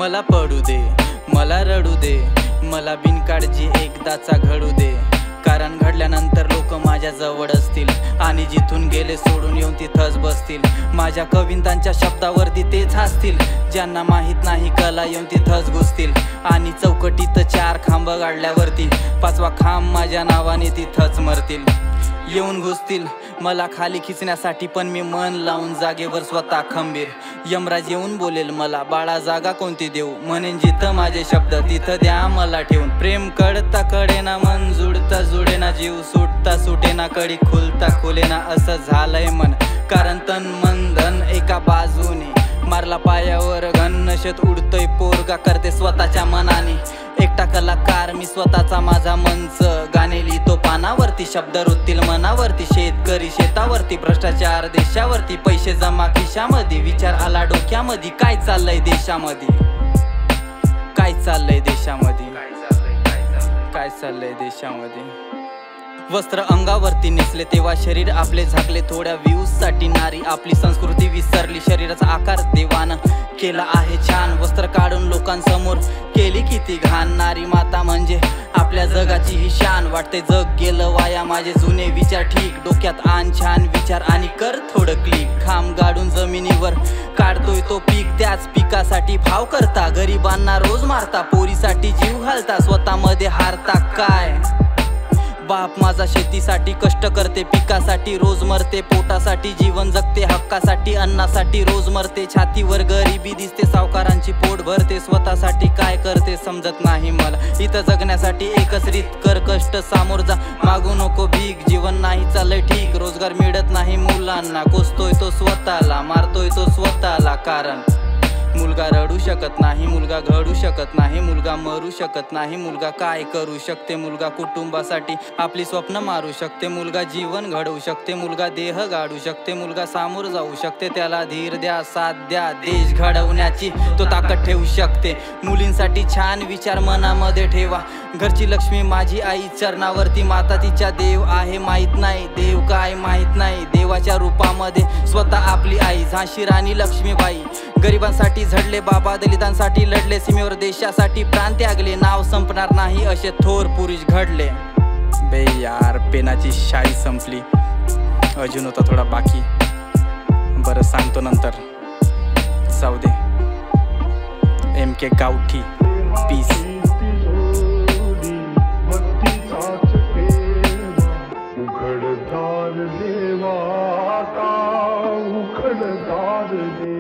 मला पडू दे, मला रडू दे, मला बिनकाळजी एकदाचा घडू दे. कारण घडल्यानंतर लोक माझ्या जवळ असतील आणि जिथून गेले सोडून येऊन तिथंच बसतील. माझ्या कवितांच्या शब्दावरती तेच हसतील, ज्यांना माहित नाही कला येऊन तिथंच घुसतील. आणि चौकटीत 4 खांब गाडल्यावरती 5वा खांब माझ्या नावाने तिथंच मरतील. येऊन घुसतील मला खाली खिचण्यासाठी, पण मी मन लावून जागेवर स्वतः खंबीर. यमराज येऊन बोलेल मला, बाळा जागा कोणती देऊ? म्हणेन जिथं माझे शब्द तिथं द्या मला ठेवून. प्रेम कळता कळेना, मन जुडता जुडेना, जीव सुटता सुटेना, कडी खुलता खुलेना, असं झालंय मन. कारण तन मन धन एका बाजूने मारला पायावर घन, नशेत उडतोय पोरगा करते स्वतःच्या मनाने. एकटा कलाकार मी स्वतःचा, माझा मंच गाणे लिहितो पानावरती, शब्द रुतील मनावरती. शेतकरी शेतावरती, भ्रष्टाचार देशावरती, पैसे जमा खिशामध्ये, विचार आला डोक्यामध्ये, काय चाललंय देशामध्ये, काय चाललंय देशामध्ये, काय चाललंय देशामध्ये. वस्त्र अंगावरती नेसले तेव्हा शरीर आपले झाकले, थोड्या व्ह्यूज साठी नारी आपली संस्कृती विसरली. शरीराचा आकार देवानं केला आहे छान, वस्त्र काढून लोकांसमोर केली किती घाण. नारी माता म्हणजे आपल्या जगाची ही शान. वाटते जग गेलं वाया, माझे जुने विचार ठीक. डोक्यात आण छान विचार आणि कर थोडं क्लिक. खांब गाडून जमिनीवर काढतोय तो पीक, त्याच पिकासाठी भाव करता, गरिबांना रोज मारता, पोरीसाठी जीव घालता, स्वतःमध्ये हारता. काय बाप माझा शेतीसाठी कष्ट करते, पिकासाठी रोज मरते, पोटासाठी जीवन जगते, हक्कासाठी अन्नासाठी रोज मरते. छातीवर गरिबी दिसते, सावकारांची पोट भरते, स्वतःसाठी काय करते समजत नाही मला. इथं जगण्यासाठी एकच रीत, कर कष्ट सामोर जा, मागू नको भीक. जीवन नाही चाललंय ठीक, रोजगार मिळत नाही मुलांना, कोसतोय तो स्वतःला, मारतोय तो स्वतःला. कारण मुलगा रडू शकत नाही, मुलगा घडू शकत नाही, मुलगा मरू शकत नाही. मुलगा काय करू शकते? मुलगा कुटुंबासाठी आपली स्वप्न मारू शकते, मुलगा जीवन घडवू शकते, मुलगा देह गाडू शकते, मुलगा सामोर जाऊ शकते. त्याला धीर द्या, साथ द्या, देश घडवण्याची तो ताकद ठेवू शकते. मुलींसाठी छान विचार मनामध्ये ठेवा, घरची लक्ष्मी माझी आई चरणावरती, माता तिच्या देव आहे माहित नाही, देव काय माहित नाही. देवाच्या रूपामध्ये स्वतः आपली आई झाशी राणी लक्ष्मीबाई. गरिबांसाठी झडले बाबा, दलितांसाठी लढले, सीमेवर देशासाठी प्राण त्यागले. नाव संपणार नाही असे थोर पुरुष घडले. बे यार, पेनाची शाई संपली, अजून होता थोडा बाकी. बरं सांगतो नंतर, जाऊ दे. MK गावठी, पीस. उखडदार देवा, उखडदार देवा.